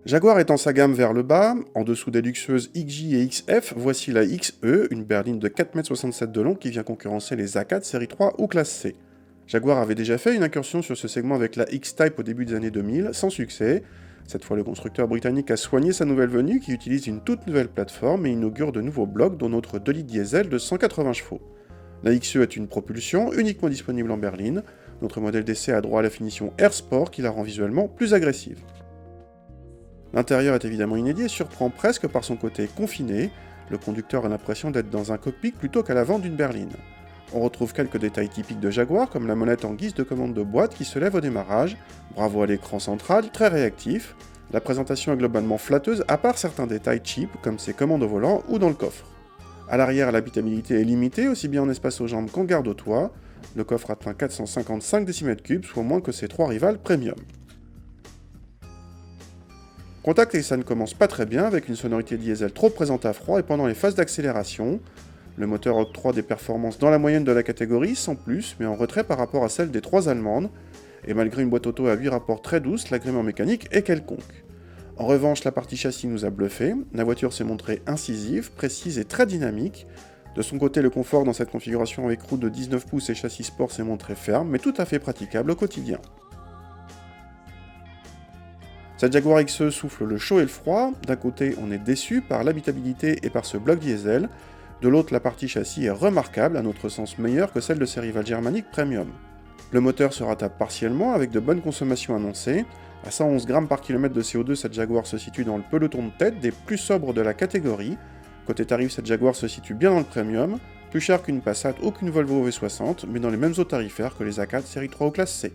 Jaguar étend sa gamme vers le bas, en dessous des luxueuses XJ et XF, voici la XE, une berline de 4,67 m de long qui vient concurrencer les A4 série 3 ou classe C. Jaguar avait déjà fait une incursion sur ce segment avec la X-Type au début des années 2000, sans succès. Cette fois, le constructeur britannique a soigné sa nouvelle venue qui utilise une toute nouvelle plateforme et inaugure de nouveaux blocs dont notre 2 litres diesel de 180 chevaux. La XE est une propulsion uniquement disponible en berline. Notre modèle d'essai a droit à la finition Air Sport qui la rend visuellement plus agressive. L'intérieur est évidemment inédit et surprend presque par son côté confiné. Le conducteur a l'impression d'être dans un cockpit plutôt qu'à l'avant d'une berline. On retrouve quelques détails typiques de Jaguar, comme la molette en guise de commande de boîte qui se lève au démarrage, bravo à l'écran central, très réactif. La présentation est globalement flatteuse, à part certains détails cheap, comme ses commandes au volant ou dans le coffre. À l'arrière, l'habitabilité est limitée, aussi bien en espace aux jambes qu'en garde au toit. Le coffre atteint 455 décimètres cubes, soit moins que ses trois rivales premium. Contact et ça ne commence pas très bien, avec une sonorité diesel trop présente à froid et pendant les phases d'accélération. Le moteur octroie des performances dans la moyenne de la catégorie, sans plus, mais en retrait par rapport à celle des trois allemandes, et malgré une boîte auto à 8 rapports très douce, l'agrément mécanique est quelconque. En revanche, la partie châssis nous a bluffé, la voiture s'est montrée incisive, précise et très dynamique. De son côté, le confort dans cette configuration avec roue de 19 pouces et châssis sport s'est montré ferme, mais tout à fait praticable au quotidien. Cette Jaguar XE souffle le chaud et le froid. D'un côté, on est déçu par l'habitabilité et par ce bloc diesel. De l'autre, la partie châssis est remarquable, à notre sens meilleure que celle de ses rivales germaniques premium. Le moteur se rattrape partiellement avec de bonnes consommations annoncées. À 111 grammes par kilomètre de CO2, cette Jaguar se situe dans le peloton de tête des plus sobres de la catégorie. Côté tarif, cette Jaguar se situe bien dans le premium, plus cher qu'une Passat ou qu'une Volvo V60, mais dans les mêmes eaux tarifaires que les A4 série 3 ou classe C.